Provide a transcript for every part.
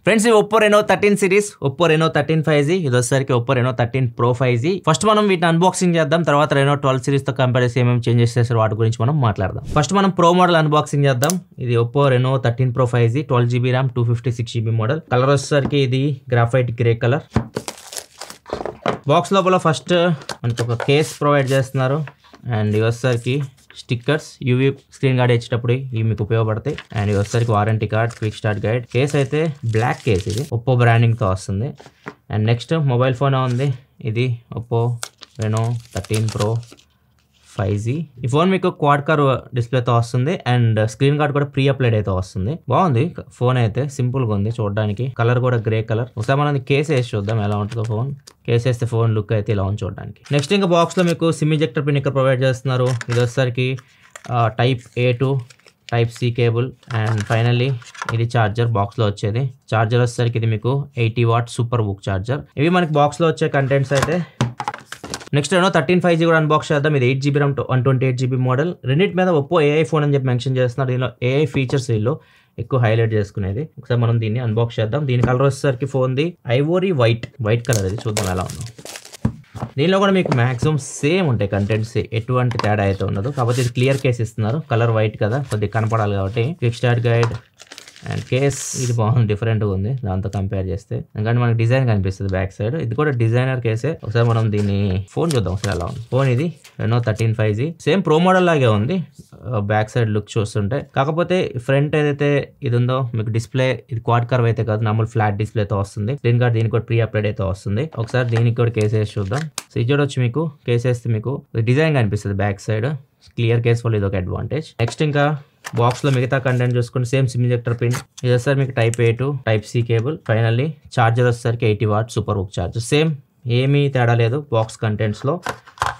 Friends Oppo Reno 13 series, Oppo Reno 13 5G, ఇది వచ్చేసరికి Oppo Reno 13 Pro 5G. First మనం వీటిని అన్బాక్సింగ్ చేద్దాం, తర్వాత రెనో 12 సిరీస్ తో కంపేర్ చేసి ఏమేమి చేంజెస్ చేస్తారు వాటి గురించి మనం మాట్లాడదాం. ఫస్ట్ మనం ప్రో మోడల్ అన్బాక్సింగ్ చేద్దాం. ఇది Oppo Reno 13 Pro 5G 12GB RAM 256GB model. Colour వచ్చేసరికి ఇది గ్రాఫైట్ గ్రే కలర్. బాక్స్ లోపల ఫస్ట్ మనకు ఒక కేస్ ప్రొవైడ్ చేస్తున్నారు అండ్ ఇది వచ్చేసరికి స్టిక్కర్స్, యూవీ స్క్రీన్ గార్డ్ ఇచ్చేటప్పుడు ఇవి మీకు ఉపయోగపడతాయి. అండ్ ఇది వచ్చేసరికి warranty card, quick start guide. Case అయితే బ్లాక్ కేస్, ఇది ఒప్పో బ్రాండింగ్తో వస్తుంది. అండ్ నెక్స్ట్ మొబైల్ ఫోన్ ఉంది, ఇది ఒప్పో రెనో 13 Pro 5G. ఈ ఫోన్ మీకు క్వాడ్ కర్ డిస్ప్లేతో వస్తుంది అండ్ స్క్రీన్ గార్డ్ కూడా ప్రీ అప్లైడ్ అయితే వస్తుంది. బాగుంది ఫోన్ అయితే, సింపుల్ గా ఉంది చూడడానికి. కలర్ కూడా గ్రే కలర్. ఒకసారి మనం కేస్ వేసి చూద్దాం ఎలా ఉంటుందో ఫోన్. కేస్ వేస్తే ఫోన్ లుక్ అయితే ఇలా ఉంది చూడడానికి. నెక్స్ట్ ఇంకా బాక్స్ లో మీకు సిమ్ ఇంజెక్టర్ పిన్ ఇక్కడ ప్రొవైడ్ చేస్తున్నారు. ఇది వచ్చేసరికి type A to type C cable and finally ఇది చార్జర్ బాక్స్ లో వచ్చేది. చార్జర్ వచ్చేసరికి ఇది మీకు 80W సూపర్ బుక్ చార్జర్. ఇవి మనకి బాక్స్ లో వచ్చే కంటెంట్స్ అయితే. నెక్స్ట్ రెనో 13 5G కూడా అన్బాక్స్ చేద్దాం. ఇది 8GB RAM 128GB మోడల్. రెండింటి మీద ఒప్పో AI ఫోన్ అని చెప్పి మెన్షన్ చేస్తున్నారు. దీనిలో AI ఫీచర్స్ వీళ్ళు ఎక్కువ హైలైట్ చేసుకునేది. ఒకసారి మనం దీన్ని అన్బాక్స్ చేద్దాం. దీని కలర్ వచ్చేసరికి ఫోన్ది ఐవోరీ వైట్ కలర్. ఇది చూద్దాం ఎలా ఉందో. దీనిలో కూడా మీకు మాక్సిమం సేమ్ ఉంటాయి కంటెంట్స్, ఎటువంటి తేడా అయితే ఉండదు. కాకపోతే ఇది క్లియర్ కేస్ ఇస్తున్నారు, కలర్ వైట్ కదా కొద్దిగా కనపడాలి కాబట్టి. Quick start guide and case ఇది బాగుంది, డిఫరెంట్గా ఉంది దాంతో కంపేర్ చేస్తే. ఎందుకంటే మనకి డిజైన్ కనిపిస్తుంది బ్యాక్ సైడ్. ఇది కూడా డిజైనర్ కేసే. ఒకసారి మనం దీన్ని ఫోన్ చూద్దాం ఒకసారి ఎలా ఉంది. ఫోన్ ఇది Renault 13 5G same pro model లాగే ఉంది బ్యాక్ సైడ్ లుక్ చూస్తుంటే. కాకపోతే ఫ్రంట్ ఏదైతే ఇది ఉందో మీకు డిస్ప్లే, ఇది క్వాడ్ కర్వ్ అయితే కాదు, నార్మల్ ఫ్లాట్ డిస్ప్లేతో వస్తుంది. స్క్రీన్ గార్డ్ దీనికి కూడా ప్రీ అప్లైడ్ అయితే వస్తుంది. ఒకసారి దీనికి కూడా కేస్ వేసి చూద్దాం. సో ఇది చూడొచ్చు, మీకు కేస్ వేస్తే మీకు డిజైన్ కనిపిస్తుంది బ్యాక్ సైడ్. క్లియర్ కేస్ వల్ల ఇది ఒక అడ్వాంటేజ్. నెక్స్ట్ ఇంకా బాక్స్ లో మిగతా కంటెంట్ చూసుకుంటే సేమ్ సిమ్ ఇంజెక్టర్ పిన్. ఇది వచ్చేసరికి మీకు type A to type C cable. Finally charger వచ్చేసరికి 80W super book charger. Same, ఏమీ తేడా లేదు బాక్స్ కంటెంట్స్ లో.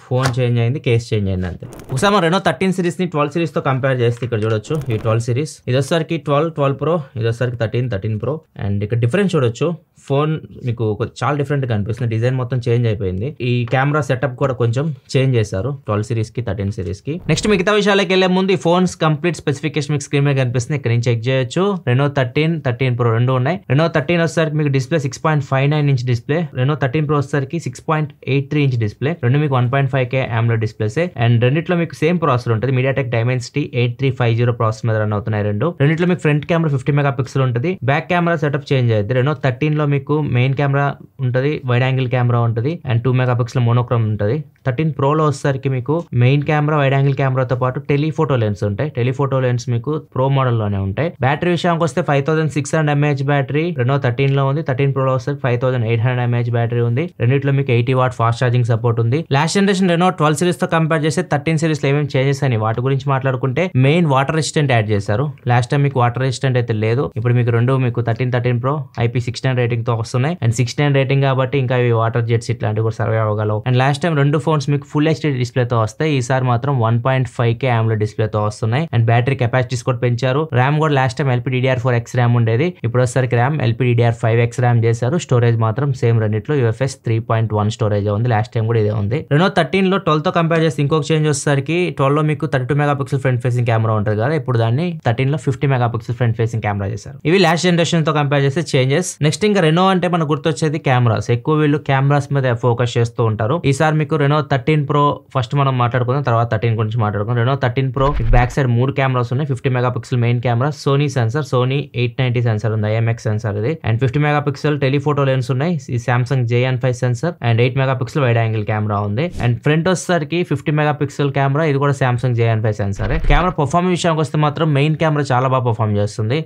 ఫోన్ చేంజ్ అయింది, కేస్ చేంజ్ అయింది అంతే. ఒకసారి మనం రెనో 13 సిరీస్ ని 12 సిరీస్ తో కంపేర్ చేస్తే ఇక్కడ చూడొచ్చు. ఈ 12 సిరీస్ ఇది వచ్చేసరికి 12 Pro, ఇది వచ్చేసరికి 13 Pro. అండ్ ఇక్కడ డిఫరెన్స్ చూడొచ్చు. ఫోన్ మీకు చాలా డిఫరెంట్ గా కనిపిస్తుంది. డిజైన్ మొత్తం చేంజ్ అయిపోయింది. ఈ కెమెరా సెటప్ కూడా కొంచెం చేంజ్ చేశారు 12 సిరీస్ కి 13 సిరీస్ కి. నెక్స్ట్ మిగతా విషయాలకు వెళ్లే ముందు ఈ ఫోన్స్ కంప్లీట్ స్పెసిఫికేషన్ మీకు స్క్రీన్ మీద కనిపిస్తుంది, ఇక్కడ నుంచి చెక్ చేయొచ్చు. రెనో 13 Pro రెండు ఉన్నాయి. రెనో 13 వచ్చేసరికి మీకు display 6.59 inch display. Reno 13 Pro వచ్చేసరికి 6.83 ఇంచ్ డిస్ప్లే. రెండు మీకు 1.5K AMOLED డిస్ప్లేస్ అండ్ రెండిట్లో మీకు సేమ్ ప్రాసెసర్ ఉంటుంది. MediaTek Dimensity 8350 ప్రాసెసర్ మీద రన్ అవుతున్నాయి రెండు. రెండిట్లో మీకు ఫ్రంట్ కెమెరా 50 మెగాపిక్సెల్ ఉంటుంది. బ్యాక్ కెమెరా సెటప్ చేంజ్ అయ్యింది. రెనో 13 లో మీకు మెయిన్ కెమెరా ఉంటుంది, వైడ్ యాంగిల్ కెమెరా ఉంటుంది అండ్ 2 మెగాపిక్సెల్ మోనోక్రోమ్ ఉంటుంది. 13 Pro లో వచ్చేసరికి మీకు మెయిన్ కెమెరా, వైడ్ యాంగిల్ కెమెరాతో పాటు టెలిఫోటో లెన్స్ ఉంటాయి. టెలిఫోటో లెన్స్ మీకు ప్రో మోడల్ లోనే ఉంటాయి. బ్యాటరీ విషయానికి వస్తే 5600 mAh బ్యాటరీ రెనో 13 లో ఉంది. 13 Pro లో వస్తే 5800 mAh బ్యాటరీ ఉంది. రెండిట్లో మీకు 80W ఫాస్ట్ ఛార్జింగ్ సపోర్ట్ ఉంది. లాస్ట్ జనరేషన్ రెనో 12 సిరీస్ తో కంపేర్ చేస్తే 13 సిరీస్ లో ఏమేమి చేంజెస్ అని వాటి గురించి మాట్లాడుకుంటే మెయిన్ వాటర్ రెసిస్టెంట్ యాడ్ చేశారు. లాస్ట్ టైం మీకు వాటర్ రెసిస్టెంట్ అయితే లేదు. ఇప్పుడు మీకు రెండు మీకు 13 Pro IP69 రేటింగ్ తో వస్తున్నాయి అండ్ 69 రేటింగ్ కాబట్టి ఇంకా ఇవి వాటర్ జెట్స్ ఇట్లాంటివి కూడా సర్వే అవ్వగలవు. అండ్ లాస్ట్ టైం రెండు ఫోన్స్ మీకు ఫుల్ HD డిస్ప్లే తో వస్తాయి. ఈసారి మాత్రం 1.5K AMOLED డిస్ప్లే తో వస్తున్నాయి అండ్ బ్యాటరీ కెపాసిటీస్ కూడా పెంచారు. ర్యామ్ కూడా లాస్ట్ టైం LPDDR4X ర్యామ్ ఉండేది, ఇప్పుడు వచ్చేసరికి ర్యామ్ LPDDR5X ర్యామ్ చేశారు. స్టోరేజ్ మాత్రం సేమ్ రెండిట్లో UFS 3.1 స్టోరేజ్ ఉంది. లాస్ట్ టైం కూడా ఇదే ఉంది. రెనో 13 లో 12 తో కంపేర్ చేస్తే ఇంకొక చేంజ్ వచ్చేసరికి 12 లో మీకు 32 మెగాపిక్సెల్ ఫ్రంట్ ఫేసింగ్ కెమెరా ఉంటుంది కదా, ఇప్పుడు దాన్ని 13 లో 50 మెగాపిక్సెల్ ఫ్రంట్ ఫేసింగ్ కెమెరా చేశారు. ఇవి లాస్ట్ జనరేషన్ తో కంపేర్ చేస్తే చేంజెస్. నెక్స్ట్ ఇంకా రెనో అంటే మనకు గుర్తొచ్చేది కెమెరాస్. ఎక్కువ వీళ్ళు కెమెరాస్ మీద ఫోకస్ చేస్తూ ఉంటారు. ఈసారి మీకు రెనో 13 Pro ఫస్ట్ మనం మాట్లాడుకుందాం, తర్వాత 13 గురించి మాట్లాడుకుందాం. Reno 13 Pro back side 3 cameras ఉన్నాయి. 50 megapixel main camera, Sony sensor, Sony 890 sensor ఉంది, IMX సెన్సర్ ఇది. అండ్ 50 మెగాపిక్సెల్ టెలిఫోటో లెన్స్ ఉన్నాయి. ఈ Samsung JN5 sensor and 8 megapixel wide angle camera ఉంది. అండ్ ఫ్రంట్ వచ్చేసరికి 50 మెగాపిక్సెల్ కెమెరా, ఇది కూడా Samsung JN5 sensor. Camera performance విషయానికి వస్తే మాత్రం మెయిన్ కెమెరా చాలా బాగా పర్ఫార్మ్ చేస్తుంది.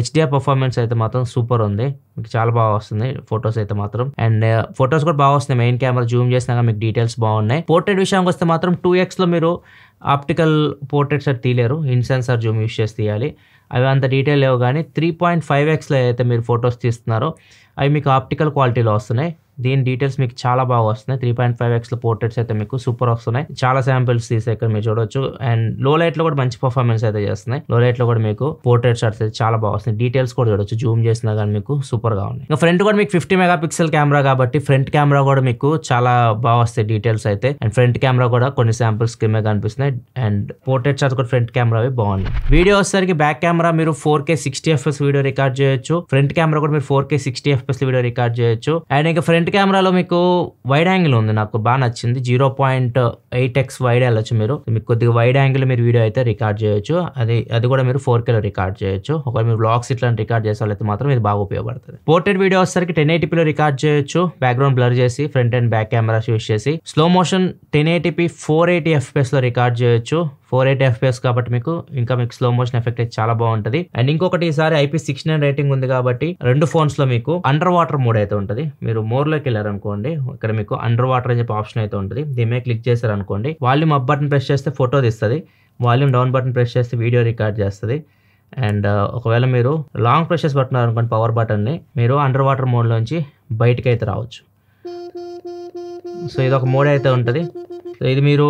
HDR పర్ఫార్మెన్స్ అయితే మాత్రం సూపర్ ఉంది, మీకు చాలా బాగా వస్తుంది ఫొటోస్ అయితే మాత్రం. అండ్ ఫొటోస్ కూడా బాగా వస్తున్నాయి. మెయిన్ కెమెరా జూమ్ చేసినాక మీకు డీటెయిల్స్ బాగున్నాయి. పోర్ట్రేట్ విషయానికి వస్తే మాత్రం 2x లో మీరు ఆప్టికల్ పోర్ట్రేట్స్ అయితే తీయలేరు, ఇన్ సెన్సార్ జూమ్ యూస్ చేసి తీయాలి. అవి అంత డీటెయిల్ లేవు కానీ 3.5x లో అయితే మీరు ఫొటోస్ తీస్తున్నారో అవి మీకు ఆప్టికల్ క్వాలిటీలో వస్తున్నాయి. దీని డీటెయిల్స్ మీకు చాలా బాగా వస్తున్నాయి. 3.5x లో పోర్ట్రేట్స్ అయితే మీకు సూపర్ వస్తున్నాయి. చాలా శాంపిల్స్ తీసే ఇక్కడ మీరు చూడొచ్చు. అండ్ లో లైట్ లో కూడా మంచి పర్ఫార్మెన్స్ అయితే చేస్తున్నాయి. లో లైట్ లో కూడా మీకు పోర్ట్రేట్ షాట్స్ అయితే చాలా బాగా వస్తున్నాయి. డీటెయిల్స్ కూడా చూడొచ్చు, జూమ్ చేసినా కానీ మీకు సూపర్ గా ఉన్నాయి. ఇంకా ఫ్రంట్ కూడా మీకు 50 మెగాపిక్సెల్ కెమెరా కాబట్టి ఫ్రంట్ కెమెరా కూడా మీకు చాలా బాగా వస్తాయి డీటెయిల్స్ అయితే. అండ్ ఫ్రంట్ కెమెరా కూడా కొన్ని శాంపిల్స్ కింద కనిపిస్తున్నాయి. అండ్ పోర్ట్రేట్ షాట్స్ కూడా ఫ్రంట్ కెమెరా బాగున్నాయి. వీడియో వచ్చేసరికి బ్యాక్ కెమెరా మీరు 4K 60 FPS వీడియో రికార్డ్ చేయొచ్చు. ఫ్రంట్ కెమెరా కూడా మీరు 4K 60 FPS వీడియో రికార్డ్ చేయొచ్చు. అండ్ ఇంకా ఫ్రంట్ కెమెరాలో మీకు వైడ్ యాంగిల్ ఉంది, నాకు బాగా నచ్చింది. 0.8x వైడ్ వెళ్ళొచ్చు మీరు. మీకు కొద్దిగా వైడ్ యాంగిల్ మీరు వీడియో అయితే రికార్డ్ చేయొచ్చు. అది కూడా మీరు 4K లో రికార్డ్ చేయొచ్చు. ఒకవేళ మీరు వ్లాగ్స్ ఇట్లా రికార్డ్ చేసే వాళ్ళైతే మాత్రం ఇది బాగా ఉపయోగపడుతుంది. పోర్ట్రేట్ వీడియో వచ్చేసరికి 1080p లో రికార్డ్ చేయొచ్చు. బ్యాక్గ్రౌండ్ బ్లర్ చేసి front and back cameras use చేసి స్లో మోషన్ 1080p 480 FPS లో రికార్డ్ చేయొచ్చు. 480 FPS కాబట్టి మీకు స్లో మోషన్ ఎఫెక్ట్ అయితే చాలా బాగుంటది. అండ్ ఇంకొకటి ఈసారి IP69 రేటింగ్ ఉంది కాబట్టి రెండు ఫోన్స్ లో మీకు అండర్ వాటర్ మోడ్ అయితే ఉంటుంది. మీరు మోర్ లోకి వెళ్ళారనుకోండి, ఇక్కడ మీకు అండర్ వాటర్ అని చెప్పి ఆప్షన్ అయితే ఉంటుంది. దీని మీద క్లిక్ చేశారనుకోండి, వాల్యూమ్ అప్ బటన్ ప్రెస్ చేస్తే ఫోటో తీస్తుంది, వాల్యూమ్ డౌన్ బటన్ ప్రెస్ చేస్తే వీడియో రికార్డ్ చేస్తుంది. అండ్ ఒకవేళ మీరు లాంగ్ ప్రెస్ చేసి పట్టున్నారు అనుకోండి పవర్ బటన్ని, మీరు అండర్ వాటర్ మోడ్ లోంచి బయటకి అయితే రావచ్చు. సో ఇది ఒక మోడ్ అయితే ఉంటుంది. సో ఇది మీరు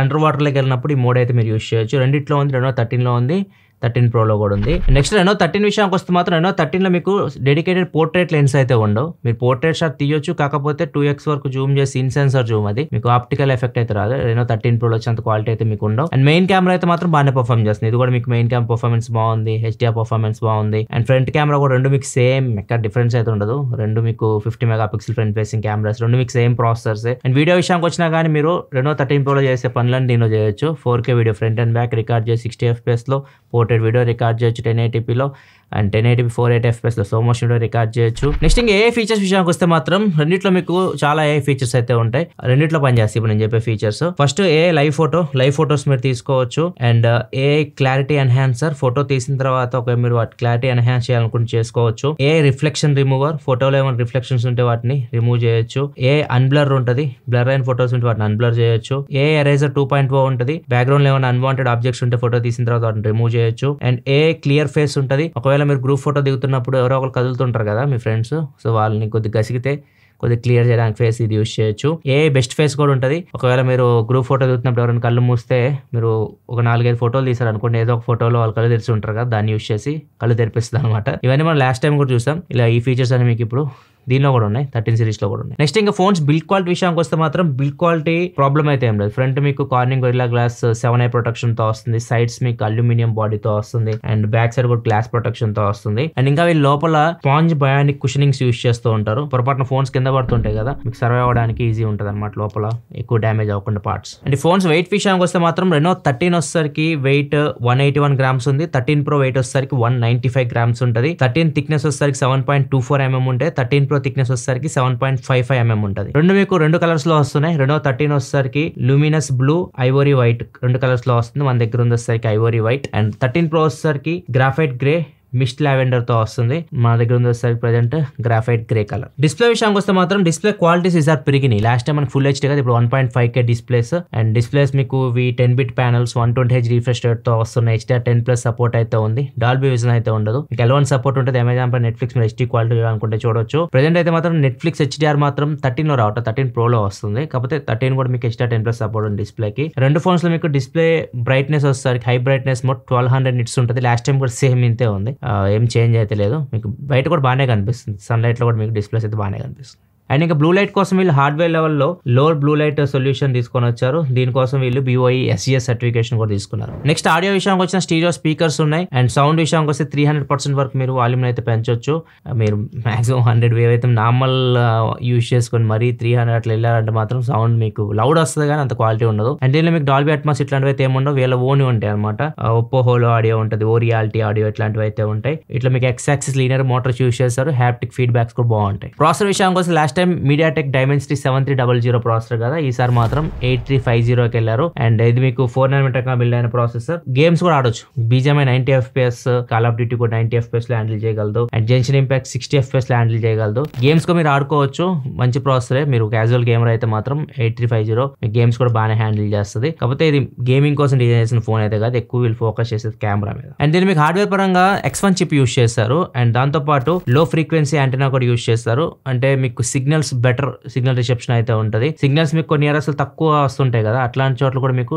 అండర్ వాటర్లోకి వెళ్ళినప్పుడు ఈ మోడ్ అయితే మీరు యూస్ చేయొచ్చు. రెండిట్లో ఉంది, Reno 13లో ఉంది, 13 Proలో కూడా ఉంది. నెక్స్ట్ Reno 13 విషయానికి వస్తే మాత్రం Reno 13లో మీకు డెడికేటెడ్ పోర్ట్రేట్ లెన్స్ అయితే ఉండవు. మీరు పోర్ట్రేట్ షాట్ తీయొచ్చు, కాకపోతే 2x వరకు జూమ్ చేసి ఇన్ సెన్సర్ జూమ్, అది మీకు ఆప్టికల్ ఎఫెక్ట్ అయితే రాదు. Reno 13 Proలో వచ్చేంత క్వాలిటీ అయితే మీకు ఉండవు. అండ్ మెయిన్ కెమెరా అయితే మాత్రం బాగానే పర్ఫార్మ్ చేస్తుంది. ఇది కూడా మీకు మెయిన్ కెమెరా పర్ఫార్మెన్స్ బాగుంది, HDR పర్ఫార్మెన్స్ బాగుంది. అండ్ ఫ్రంట్ కెమెరా కూడా రెండు మీకు సేమ్, ఎక్కడ డిఫరెన్స్ అయితే ఉండదు. రెండు మీకు 50 మెగాపిక్సెల్ ఫ్రంట్ ఫేసింగ్ కెమెరాస్, రెండు మీకు సేమ్ ప్రాసెసర్స్. అండ్ వీడియో విషయానికి వచ్చినా కానీ మీరు Reno 13 Proలో చేసే పనులను దీనిలో చేయొచ్చు. 4K video front and back record చేసి 60 FPS లో, పోర్ట్రేట్ వీడియో రికార్డ్ చేయొచ్చు 1080pలో, and 1080p 480 FPS slow motion video record చేయొచ్చు. నెక్స్ట్ ఇంకా ఏ ఫీచర్స్ విషయానికి వస్తే మాత్రం రెండిట్లో మీకు చాలా ఏ ఫీచర్స్ అయితే ఉంటాయి. రెండిట్లో పనిచేస్తాయి ఇప్పుడు నేను చెప్పే ఫీచర్స్. ఫస్ట్ ఏ లైవ్ ఫోటోస్ మీరు తీసుకోవచ్చు. And A clarity enhancer, photo తీసిన తర్వాత ఒక మీరు క్లారిటీ ఎన్హాన్స్ చేయాలనుకుంటే చేసుకోవచ్చు. ఏ రిఫ్లెక్షన్ రిమూవర్, ఫోటోలో ఏమైనా రిఫ్లెక్షన్స్ ఉంటే వాటిని రిమూవ్ చేయొచ్చు. ఏ అన్బ్లర్ ఉంటుంది, బ్లర్ అయిన ఫోటోస్ ఉంటే వాటిని అన్బ్లర్ చేయొచ్చు. ఏ ఎరేజర్ 2.0 ఉంటుంది, బ్యాక్గ్రౌండ్ లో ఏమైనా అన్వాంటెడ్ ఆబ్జెక్ట్స్ ఉంటే ఫోటో తీసిన తర్వాత వాటిని రిమూవ్ చేయొచ్చు. అండ్ ఏ క్లియర్ ఫేస్ ఉంటుంది, ఒకవేళ మీరు గ్రూప్ ఫోటో దిగుతున్నప్పుడు ఎవరో ఒకరు కదులుతుంటారు కదా మీ ఫ్రెండ్స్, సో వాళ్ళని కొద్దిగా గసిగితే కొద్దిగా క్లియర్ చేయడానికి ఫేస్ ఇది యూస్ చేయొచ్చు. ఏ బెస్ట్ ఫేస్ కూడా ఉంటుంది, ఒకవేళ మీరు గ్రూప్ ఫోటో దిగుతున్నప్పుడు ఎవరైనా కళ్ళు మూస్తే మీరు ఒక 4-5 ఫోటోలు తీసారు అనుకోండి, ఏదో ఒక ఫోటోలో వాళ్ళు కళ్ళు తెరిచి ఉంటారు కదా, దాన్ని యూస్ చేసి కళ్ళు తెరిపిస్తుంది అనమాట. ఇవన్నీ మనం లాస్ట్ టైం కూడా చూసాం. ఇలా ఈ ఫీచర్స్ అని మీకు ఇప్పుడు దీనిలో కూడా ఉన్నాయి, 13 సిరీస్లో కూడా ఉన్నాయి. నెక్స్ట్ ఇంకా ఫోన్స్ బిల్డ్ క్వాలిటీ విషయానికి వస్తే మాత్రం బిల్డ్ క్వాలిటీ ప్రాబ్లం అయితే ఏం లేదు. ఫ్రంట్ మీకు Corning gorilla glass 7i protection తో వస్తుంది, సైడ్స్ మీకు అల్యూమినియం బాడీతో వస్తుంది, అండ్ బ్యాక్ సైడ్ కూడా గ్లాస్ ప్రొటెక్షన్ తో వస్తుంది. అండ్ ఇంకా వీళ్ళు లోపల స్పాంజ్ బయానిక్ కుషనింగ్స్ యూస్ చేస్తూ ఉంటారు. పొరపాటున ఫోన్స్ కింద పడుతుంటాయి కదా, మీకు సర్వైవ్ అవ్వడానికి ఈజీ ఉంటుంది అనమాట, లోపల ఎక్కువ డ్యామేజ్ అవ్వకుండా పార్ట్స్. అండ్ ఫోన్స్ వెయిట్ విషయానికి వస్తే మాత్రం Reno 13 వచ్చేసరికి వెయిట్ 181 grams ఉంది, 13 Pro వెయిట్ వచ్చేసరికి 195 grams ఉంటుంది. 13 థిక్నెస్ వచ్చేసరికి 7.24 mm ఉంటే 13 Pro థిక్నెస్ వచ్చేసరికి 7.55 mm ఉంటుంది. రెండు కలర్స్ లో వస్తున్నాయి. Reno 13 వచ్చేసరికి లూమినస్ బ్లూ, ఐవోరీ వైట్ రెండు కలర్స్ లో వస్తుంది. మన దగ్గర ఉంది వచ్చేసరికి ఐవోరీ వైట్. అండ్ 13 Pro వచ్చేసరికి గ్రాఫైట్ గ్రే, మిస్ట్ లావెండర్ తో వస్తుంది. మన దగ్గర ఉంది వచ్చేసరికి present graphite grey colour. Display విషయానికి వస్తే మాత్రం డిస్ప్లే క్వాలిటీస్ ఈసారి పెరిగినాయి. లాస్ట్ టైం మనకి ఫుల్ హెచ్డీ కదా, ఇప్పుడు 1.5K డిస్ప్లేస్. అండ్ డిస్ప్లేస్ మీకు 10-bit panels 120Hz refresh rate తో వస్తున్నాయి. HDR10+ సపోర్ట్ అయితే ఉంది, డాల్బీ విజన్ అయితే ఉండదు. మీకు L1 సపోర్ట్ ఉంటుంది. అమెజాన్ పై నెట్ఫ్లిక్స్ మీరు HD క్వాలిటీ అనుకుంటే చూడొచ్చు. ప్రెజెంట్ అయితే మాత్రం నెట్ఫ్లిక్స్ HDR మాత్రం 13 లో రావట, 13 Pro లో వస్తుంది. కాకపోతే 13 కూడా మీకు HDR10+ సపోర్ట్ ఉంది డిస్ప్లేకి. రెండు ఫోన్స్ లో మీకు డిస్ప్లే బ్రైట్నెస్ వచ్చేసరికి హై బ్రైట్నెస్ మోడ్ 1200 nits ఉంటుంది. లాస్ట్ టైం కూడా సేమ్ ఇంతే ఉంది, ఏం చేంజ్ అయితే లేదు. మీకు బయట కూడా బాగానే కనిపిస్తుంది, సన్లైట్ లో కూడా మీకు డిస్ప్లేస్ అయితే బాగానే కనిపిస్తుంది. అండ్ ఇంకా బ్లూ లైట్ కోసం వీళ్ళు హార్డ్వేర్ లెవెల్లో లోవర్ బ్లూ లైట్ సొల్యూషన్ తీసుకొని వచ్చారు. దీనికోసం వీళ్ళు BOE SGS సర్టిఫికేషన్ కూడా తీసుకున్నారు. నెక్స్ట్ ఆడియో విషయానికి వచ్చిన స్టీరియో స్పీకర్స్ ఉన్నాయి. అండ్ సౌండ్ విషయానికి వస్తే 300% వరకు మీరు వాల్యూమ్ అయితే పెంచొచ్చు. మీరు మాక్సిమం 100 వేవ్ అయితే నార్మల్ యూజ్ చేసుకొని మరీ 300 అట్లా వెళ్ళారంటే మాత్రం సౌండ్ మీకు లౌడ్ వస్తుంది కానీ అంత క్వాలిటీ ఉండదు. అండ్ దీనిలో మీకు డాల్బీ అట్మాస్ ఇట్లాంటివి అయితే ఏముండవు, వీళ్ళ ఓన్ ఉంటాయి అనమాట. ఒప్పో హోలో ఆడియో ఉంటుంది, ఓ రియాలిటీ ఆడియో ఇట్లాంటివి అయితే ఉంటాయి. ఇట్లా మీకు X axis linear Motors use చేస్తారు. హ్యాప్టిక్ ఫీడ్బ్యాక్స్ కూడా బాగుంటాయి. ప్రాసెసర్ విషయానికి వస్తే last time MediaTek Dimensity 7300 processor కదా, ఈసారి మాత్రం 8350కి వెళ్ళారు. అండ్ ఇది మీకు 4nm గా బిల్డ్ అయిన ప్రాసెసర్. గేమ్స్ కూడా ఆడొచ్చు. BGMI 90 FPS, call of duty కూడా 90 FPS లో హ్యాండిల్ చేయగలదు. అండ్ జెన్షన్ ఇంపాక్ట్ 60 FPS లో హ్యాండిల్ చేయగలదు. గేమ్స్ కూడా మీరు ఆడుకోవచ్చు, మంచి ప్రాసెసరే. మీరు క్యాజువల్ గేమర్ అయితే మాత్రం 8350 మీకు గేమ్స్ కూడా బాగానే హ్యాండిల్ చేస్తుంది. కాకపోతే ఇది గేమింగ్ కోసం డిజైన్ చేసిన ఫోన్ అయితే కాదు, ఎక్కువ వీళ్ళు ఫోకస్ చేసేది కెమెరా మీద. అండ్ దీన్ని మీకు హార్డ్వేర్ పరంగా X1 చిప్ యూస్ చేస్తారు. అండ్ దాంతో పాటు లో ఫ్రీక్వెన్సీ యాంటెనా కూడా యూస్ చేస్తారు. అంటే మీకు సిగ్నల్స్ బెటర్ సిగ్నల్ రిసెప్షన్ అయితే ఉంటుంది. సిగ్నల్స్ మీకు కొన్ని ఏరియాస్ తక్కువ వస్తుంటాయి కదా, అట్లాంటి చోట్ల కూడా మీకు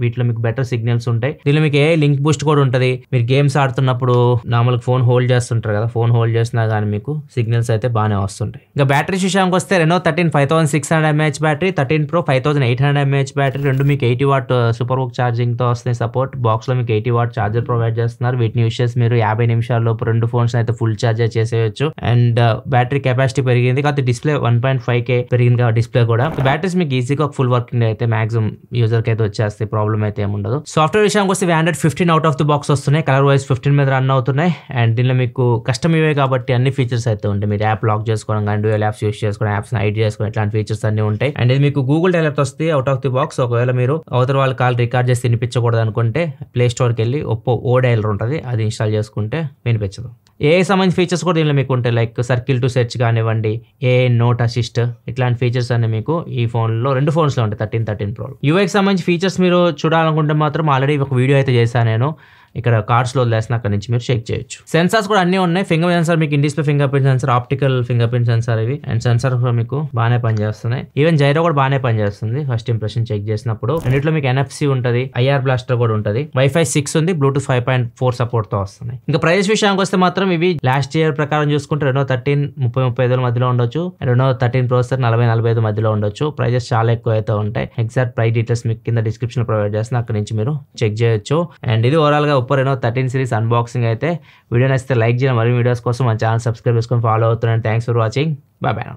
వీటిలో మీకు బెటర్ సిగ్నల్స్ ఉంటాయి. దీనిలో మీకు ఏ లింక్ బూస్ట్ కూడా ఉంటుంది. మీరు గేమ్స్ ఆడుతున్నప్పుడు నార్మల్ ఫోన్ హోల్డ్ చేస్తుంటారు కదా, ఫోన్ హోల్డ్ చేసినా కానీ మీకు సిగ్నల్స్ అయితే బాగానే వస్తుంటాయి. ఇంకా బ్యాటరీ విషయానికి వస్తే Reno 13 5600 mAh battery, 13 Pro 5800 mAh battery, రెండు మీకు 80 వాట్ సూపర్ బుక్ ఛార్జింగ్ తో వస్తాయి. సపోర్ట్ బాక్స్ లో మీకు 80 వాట్ ఛార్జర్ ప్రొవైడ్ చేస్తున్నారు. వీటిని యూస్ చేసి మీరు 50 నిమిషాల్లో రెండు ఫోన్స్ అయితే ఫుల్ ఛార్జ్ చేసేయచ్చు. అండ్ బ్యాటరీ కెపాసిటీ పెరిగింది, కాకపోతే డిస్ప్లే 1.5K పెరిగింది కాబట్టి డిస్ప్లే కూడా. బ్యాటరీస్ మీకు ఈజీగా ఫుల్ వర్కింగ్ అయితే మాక్సిమం యూజర్ కి అయితే వచ్చేస్తాయి, ప్రాబ్లం అయితే ఏముండదు. సాఫ్ట్వేర్ విషయానికి వస్తే 15 అవుట్ ఆఫ్ ది బాక్స్ వస్తున్నాయి, కలర్ వైజ్ 15 మీద రన్ అవుతున్నాయి. అండ్ దీనిలో మీకు కస్టమ్ యూఐ కాబట్టి అన్ని ఫీచర్స్ అయితే ఉంటాయి. మీరు యాప్ లాక్ చేసుకోవడం కానీ, డ్యూయల్ యాప్స్ యూస్ చేసుకోవడం, యాప్స్ హైడ్ చేసుకోవడం, ఇట్లాంటి ఫీచర్స్ అన్ని ఉంటాయి. అండ్ ఇది మీకు గూగుల్ డైరెక్ట్ వస్తుంది అవుట్ ఆఫ్ ది బాక్స్. ఒకవేళ మీరు అవతల వాళ్ళ కాల్ రికార్డ్ చేసి వినిపించకూడదు అనుకుంటే ప్లే స్టోర్కి వెళ్ళి ఒప్పో ఓ డైలర్ ఉంటుంది, అది ఇన్స్టాల్ చేసుకుంటే వినిపించదు. ఏ సంబంధించిన ఫీచర్స్ కూడా దీనిలో మీకు ఉంటాయి, లైక్ సర్కిల్ టు సెర్చ్ కానివ్వండి, ఏ నోట్ అసిస్ట్, ఇట్లాంటి ఫీచర్స్ అన్ని మీకు ఈ ఫోన్లో రెండు ఫోన్స్లో ఉంటాయి 13 Pro. యూఐకి సంబంధించి ఫీచర్స్ మీరు చూడాలనుకుంటే మాత్రం ఆల్రెడీ ఒక వీడియో అయితే చేశాను నేను, ఇక్కడ కార్డ్స్లో వదిలేసిన అక్కడ నుంచి మీరు చెక్ చేయొచ్చు. సెన్సార్స్ కూడా అన్నీ ఉన్నాయి. ఫింగర్ సెన్సార్ మీకు in display finger print censor, optical finger print censor ఇవి. అండ్ సెన్సార్ మీకు బాగానే పనిచేస్తున్నాయి. ఈవెన్ జైరో కూడా బాగానే పనిచేస్తుంది ఫస్ట్ ఇంప్రెషన్ చెక్ చేసినప్పుడు. రెండిట్లో మీకు NFC ఉంటుంది, IR బ్లాస్టర్ కూడా ఉంటుంది, Wi-Fi 6 ఉంది, Bluetooth 5.4 సపోర్ట్ తో వస్తున్నాయి. ఇంకా ప్రైస్ విషయానికి వస్తే మాత్రం ఇవి లాస్ట్ ఇయర్ ప్రకారం చూసుకుంటే Reno 13 30-35 మధ్యలో ఉండొచ్చు, Reno 13 Pro 40-45 మధ్యలో ఉండొచ్చు. ప్రైజెస్ చాలా ఎక్కువ అయితే ఉంటాయి. ఎగ్జాక్ట్ ప్రైస్ డీటెయిల్స్ మీకు కింద డిస్క్రిప్షన్ ప్రొవైడ్ చేస్తున్నా, అక్కడ నుంచి మీరు చెక్ చేయొచ్చు. అండ్ ఇది ఓవరాల్ గా ఒప్పో Reno 13 సిరీస్ అన్బాక్సింగ్ అయితే. వీడియో నచ్చితే లైక్ చేయండి, మరిన్ని వీడియోస్ కోసం మన ఛానల్ సబ్స్క్రైబ్ చేసుకొని ఫాలో అవుతున్నాను. Thanks for watching, bye bye.